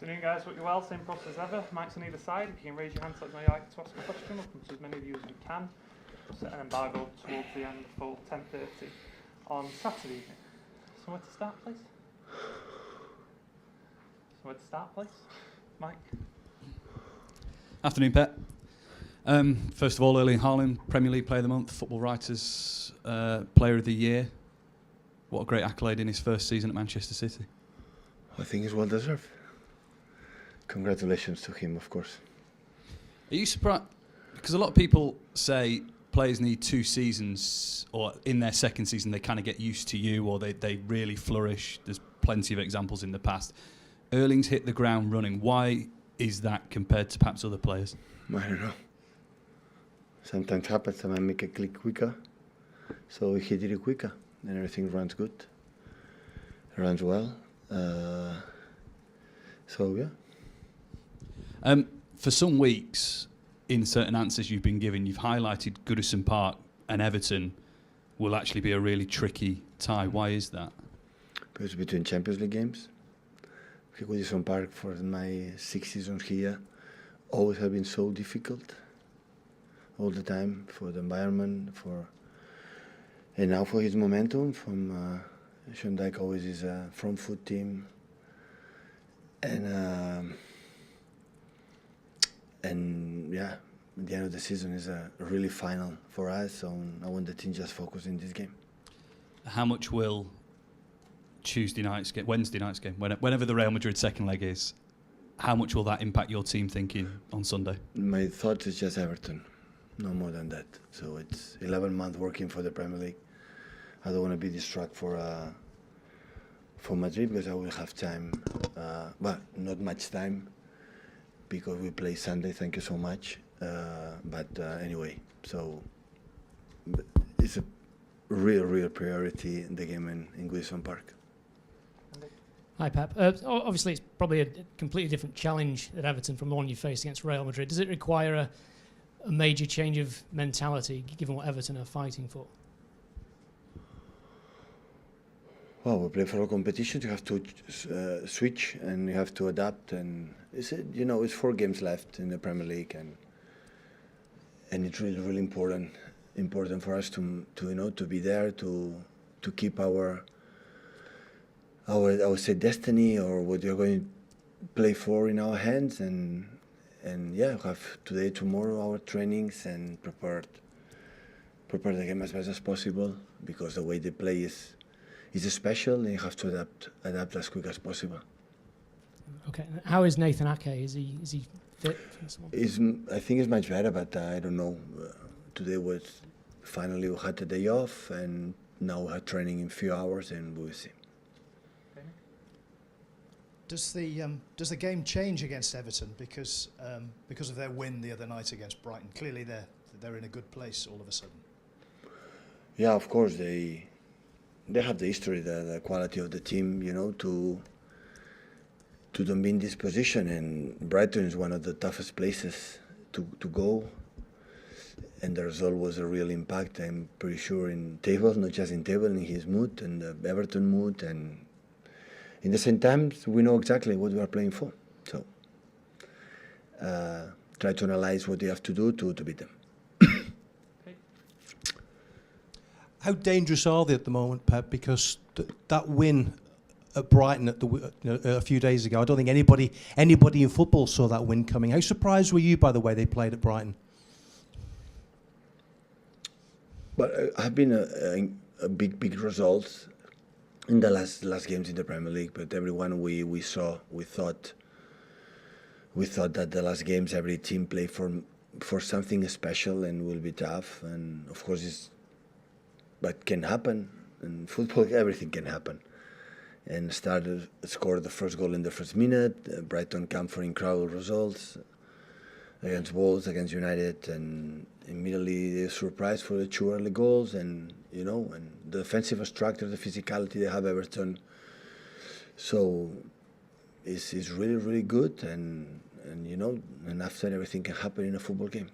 Afternoon, guys. Hope you're well. Same process as ever. Mics on either side. If you can raise your hand, so you'd like to ask a question. We'll come to as many of you as we can. We'll set an embargo towards the end for 10:30 on Saturday evening. Somewhere to start, please. Mike. Afternoon, Pet. First of all, Erling Haaland, Premier League Player of the Month, Football Writers Player of the Year. What a great accolade in his first season at Manchester City. I think it's well deserved. Congratulations to him, of course. Are you surprised? Because a lot of people say players need 2 seasons, or in their second season they kind of get used to you, or they really flourish. There's plenty of examples in the past. Erling's hit the ground running. Why is that compared to perhaps other players? I don't know. Sometimes happens, sometimes I make a click quicker. So he did it quicker, and everything runs good. It runs well. So, yeah. For some weeks, in certain answers you've been given, you've highlighted Goodison Park and Everton will actually be a really tricky tie. Why is that? Because between Champions League games, Goodison Park for my 6 seasons here always have been so difficult. All the time, for the environment, and now for his momentum. From Sean Dyche always is a front foot team, and yeah, at the end of the season is a really final for us. So I want the team just focus in this game. How much will Wednesday night's game, whenever the Real Madrid second leg is, how much will that impact your team thinking on Sunday? My thought is just Everton. No more than that. So it's 11 months working for the Premier League. I don't want to be distracted for Madrid because I will have time, but not much time because we play Sunday. Thank you so much. But anyway, so it's a real priority in the game in Goodison Park. Hi, Pep. Obviously, it's probably a completely different challenge at Everton from the one you faced against Real Madrid. Does it require a major change of mentality, given what Everton are fighting for? Well, we play for a competition. You have to switch and you have to adapt. And it's 4 games left in the Premier League, and it's really important for us to be there to keep our I would say destiny, or what you're going to play for, in our hands. And yeah, have today, tomorrow our trainings and prepare the game as best as possible, because the way they play is special, and you have to adapt as quick as possible. Okay, how is Nathan Ake? Is he fit for this one? I think it's much better, but I don't know. Today was finally we had a day off, and now we have training in a few hours, and we'll see. Does the game change against Everton because of their win the other night against Brighton? Clearly they're in a good place all of a sudden. Yeah, of course they have the history, the quality of the team, to be in this position. And Brighton is one of the toughest places to go. And the result was a real impact, I'm pretty sure, in table, not just in table, in his mood and the Everton mood. And in the same time, we know exactly what we are playing for. So try to analyze what you have to do to beat them. How dangerous are they at the moment, Pep? Because that win at Brighton a few days ago, I don't think anybody in football saw that win coming. How surprised were you by the way they played at Brighton? But have been a big results in the last games in the Premier League. But everyone we saw, we thought that the last games every team play for something special and will be tough. And of course but can happen. In football, everything can happen. And scored the first goal in the first minute. Brighton come for incredible results against Wolves, against United, and immediately they surprised for the 2 early goals. And and the defensive structure, the physicality they have, Everton. So it's really good, and after everything can happen in a football game.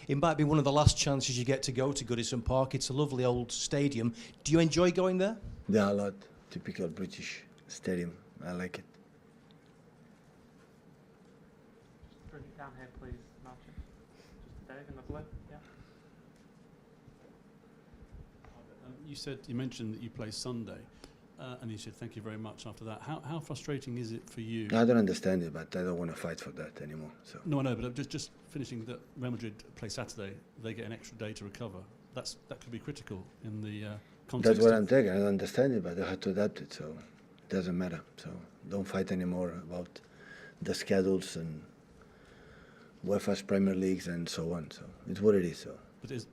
It might be one of the last chances you get to go to Goodison Park. It's a lovely old stadium. Do you enjoy going there? Yeah, a lot. Typical British stadium. I like it. Bring it down here, please, Martin. Just to Dave in the blue. Yeah. You mentioned that you play Sunday, and you said thank you very much after that. How frustrating is it for you? I don't understand it, but I don't want to fight for that anymore. So No, I know, but I'm just finishing that Real Madrid play Saturday. They get an extra day to recover. That could be critical in the context. that's what I'm taking. I don't understand it, but I have to adapt it. So it doesn't matter. So don't fight anymore about the schedules and UEFA's Premier Leagues and so on. So it's what it is. So. But is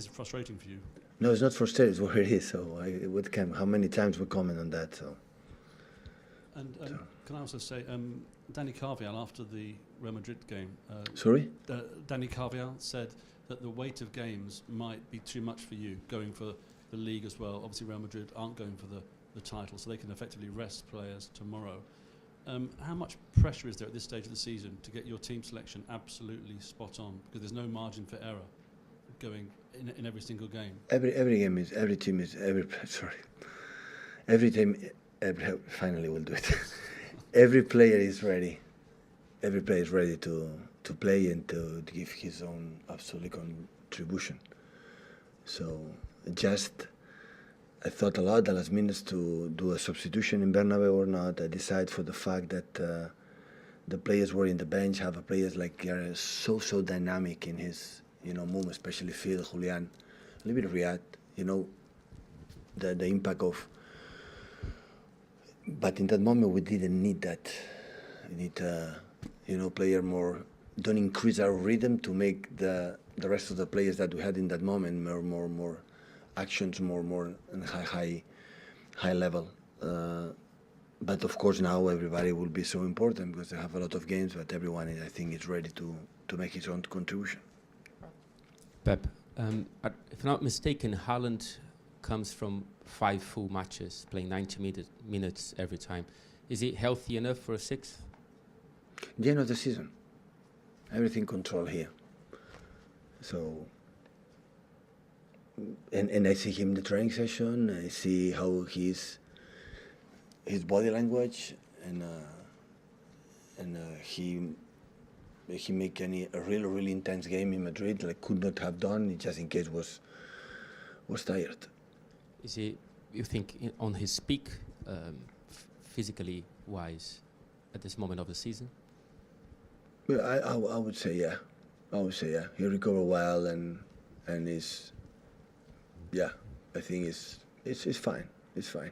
it frustrating for you? No, it's not frustrating. It's what it is. So how many times we comment on that? So. And So. can I also say, Danny Carvajal after the Real Madrid game. Sorry? Danny Carvajal said that the weight of games might be too much for you, going for the league as well. Obviously, Real Madrid aren't going for the title, so they can effectively rest players tomorrow. How much pressure is there at this stage of the season to get your team selection absolutely spot on? Because there's no margin for error going in every single game. Every team finally we'll do it. Every player is ready. Every player is ready to play and to give his own absolute contribution. So I thought a lot the last minutes to do a substitution in Bernabeu or not. I decided for the fact that the players were in the bench, have a players like so dynamic in his movement, especially Phil, Julian, a little bit of Riyad, the impact of. But in that moment we didn't need that. We need player more. Don't increase our rhythm to make the rest of the players that we had in that moment more actions, more and high level. But of course now everybody will be so important because they have a lot of games. But everyone, I think, is ready to make his own contribution. Pep, if I'm not mistaken, Haaland comes from 5 full matches, playing 90 minutes every time. Is it healthy enough for a 6th? The end of the season, everything controlled here. So, and I see him in the training session. I see how his body language and he make a really intense game in Madrid like could not have done just in case was tired. Is he, you think, on his peak, physically wise, at this moment of the season? Well, I would say yeah. He recovered well and is, yeah. I think it's fine. It's fine.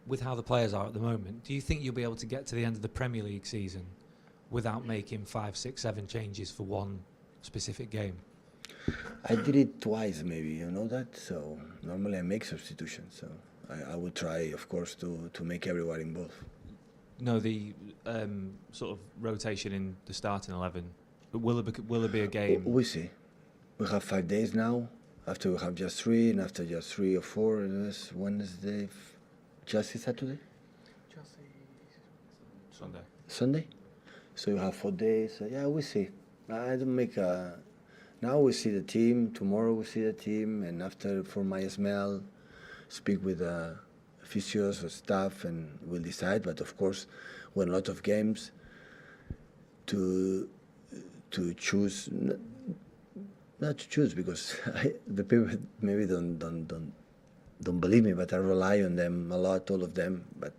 With how the players are at the moment, do you think you'll be able to get to the end of the Premier League season without making 5, 6, 7 changes for one specific game? I did it twice, maybe, you know that. So normally I make substitutions. So I would try, of course, to make everyone involved. No, the sort of rotation in the starting 11. But will there be a game? We see. We have 5 days now. After we have just 3, and after just 3 or 4, it's Wednesday, Chelsea Saturday. Sunday. So you have 4 days. So yeah, we see. I don't make a. Now we see the team. Tomorrow we see the team, and after for my smell, speak with physios or staff, and we'll decide. But of course, when a lot of games, to choose, not to choose because the people maybe don't believe me, but I rely on them a lot, all of them. But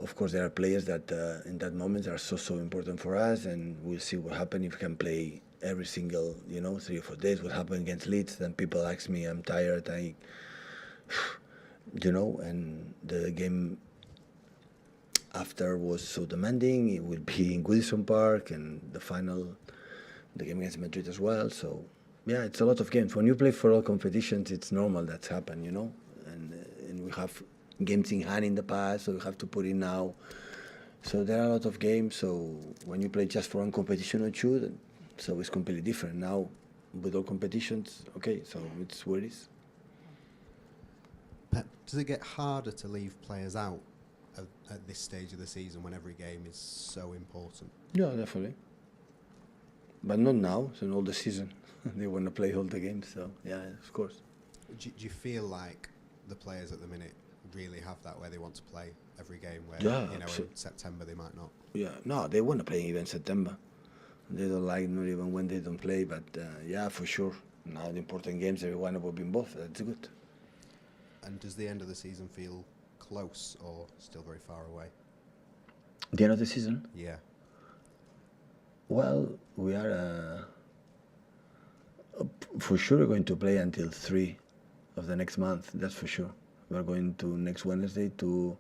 of course, there are players that in that moment are so important for us, and we'll see what happens if we can play every single 3 or 4 days. What happened against Leeds? Then people ask me, I'm tired. And the game after was so demanding. It will be in Goodison Park, and the game against Madrid as well. So yeah, it's a lot of games. When you play for all competitions, it's normal that's happened, and we have games in hand in the past, so we have to put in now. So there are a lot of games. So when you play just for one competition or two, so it's completely different. Now with all competitions, okay, so it's what it is. Pep, does it get harder to leave players out at this stage of the season when every game is so important? Yeah, definitely. But not now, so in all the season. They want to play all the games, so yeah, of course. Do you feel like the players at the minute really have that where they want to play every game where Yeah, in September they might not. Yeah, no, they want to play even September. They don't like not even when they don't play, but yeah, for sure. Now the important games, everyone will be involved. That's good. And does the end of the season feel close or still very far away? The end of the season? Yeah. Well, we are for sure going to play until 3 of the next month. That's for sure. We're going to next Wednesday to.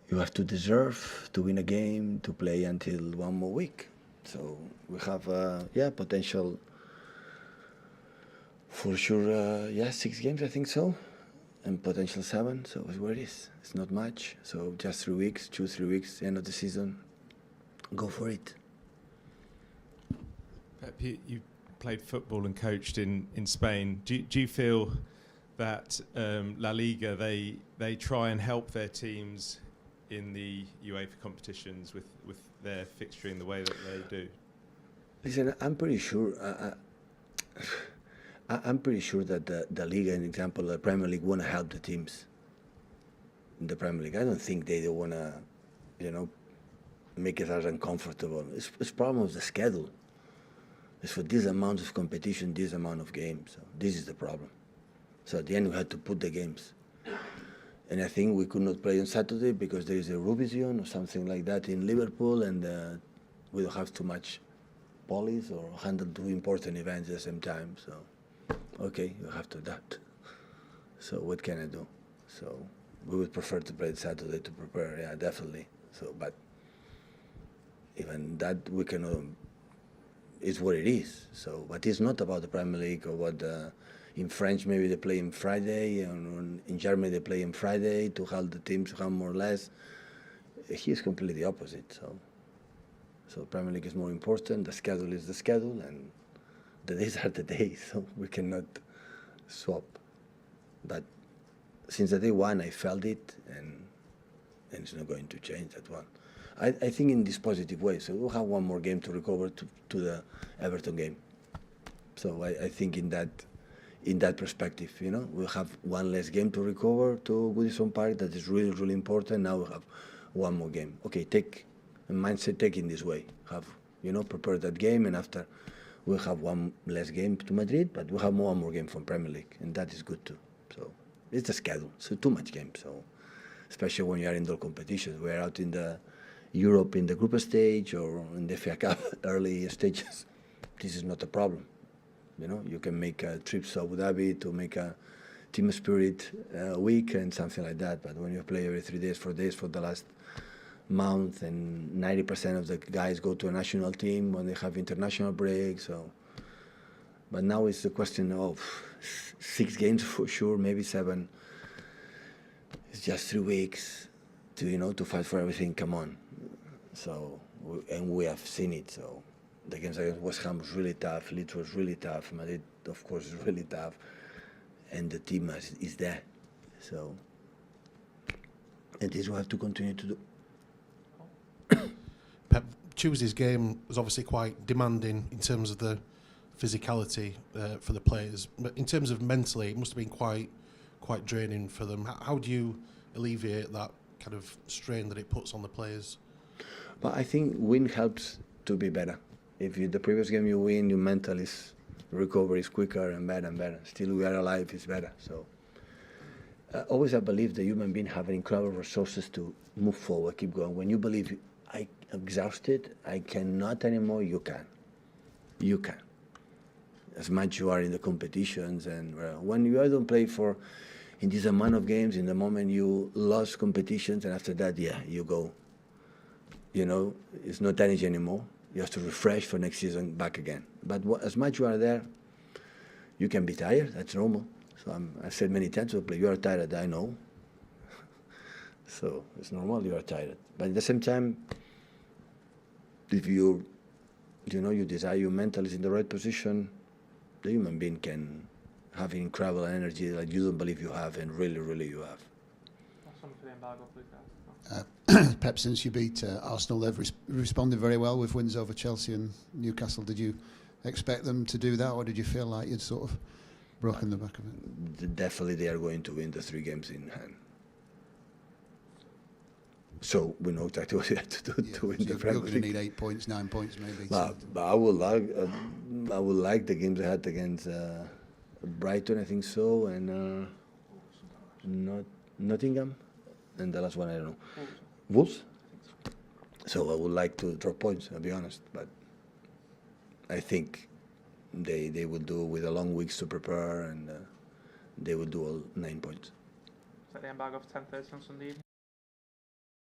You have to deserve to win a game to play until 1 more week. So we have potential for sure. 6 games, I think so, and potential 7. So it's where it is. It's not much. So just 3 weeks, 2-3 weeks, end of the season. Go for it. Pep, you played football and coached in Spain. Do you feel that La Liga they try and help their teams in the UEFA competitions with their fixturing the way that they do? Listen, I'm pretty sure. I'm pretty sure that the Liga, an example, the Premier League, want to help the teams in the Premier League. I don't think they want to, make it as uncomfortable. It's problem of the schedule. It's for this amount of competition, this amount of games. So this is the problem. So at the end, we had to put the games. And I think we could not play on Saturday because there is a Eurovision or something like that in Liverpool, and we don't have too much police or handle 2 important events at the same time. So, okay, you have to adapt. So what can I do? So we would prefer to play Saturday to prepare, yeah, definitely. So, but even that we cannot. It's what it is. So, but it's not about the Premier League or what. In French, maybe they play on Friday, and in Germany they play on Friday to help the teams have more or less. Here is completely opposite. So Premier League is more important. The schedule is the schedule, and the days are the days. So we cannot swap. But since the day one, I felt it, and it's not going to change that one. I think in this positive way. So we'll have 1 more game to recover to the Everton game. So I think in that perspective, we'll have 1 less game to recover to Goodison Park. That is really, really important. Now we have 1 more game. Okay, take a mindset, take in this way. Have, prepare that game, and after we'll have 1 less game to Madrid, but we'll have 1 more game from Premier League, and that is good too. So it's the schedule. So too much game. So especially when you are in the competitions, we're out in the Europe in the group stage or in the FA Cup early stages. This is not a problem. You can make trips to Abu Dhabi to make a team spirit week and something like that. But when you play every 3 days, 4 days for the last month, and 90% of the guys go to a national team when they have international breaks. So, but now it's the question of 6 games for sure, maybe 7. It's just 3 weeks to fight for everything. Come on. So, and we have seen it. So. The games against West Ham was really tough. Leeds was really tough. Madrid, of course, is really tough. And the team is there. So, and this we have to continue to do. Pep, Tuesday's game was obviously quite demanding in terms of the physicality for the players. But in terms of mentally, it must have been quite draining for them. How do you alleviate that kind of strain that it puts on the players? But I think win helps to be better. If the previous game you win, your mental recovery is quicker and better and better. Still, we are alive, it's better. So, always I believe the human being have incredible resources to move forward, keep going. When you believe I'm exhausted, I cannot anymore, you can. You can. As much you are in the competitions, and when you don't play in this amount of games, in the moment you lost competitions, and after that, you go. It's not energy anymore. You have to refresh for next season back again. But as much you are there, you can be tired. That's normal. So I said many times to play, you are tired. I know. So it's normal. You are tired. But at the same time, if you desire your mental is in the right position, the human being can have incredible energy that you don't believe you have, and really, really you have. Something for the embargo, please, guys. Pep, since you beat Arsenal, they've responded very well with wins over Chelsea and Newcastle. Did you expect them to do that, or did you feel like you'd sort of broken the back of it. Definitely they are going to win the 3 games in hand. So we know exactly what you have to do to win So the you're Premier going to League. need 8 points, 9 points maybe. But I would like the games I had against Brighton, I think so, and Nottingham, and the last one I don't know. Wolves. So I would like to drop points. I'll be honest, but I think they will do with a long weeks to prepare, and they will do all 9 points. Set the embargo for 10:30 on Sunday evening.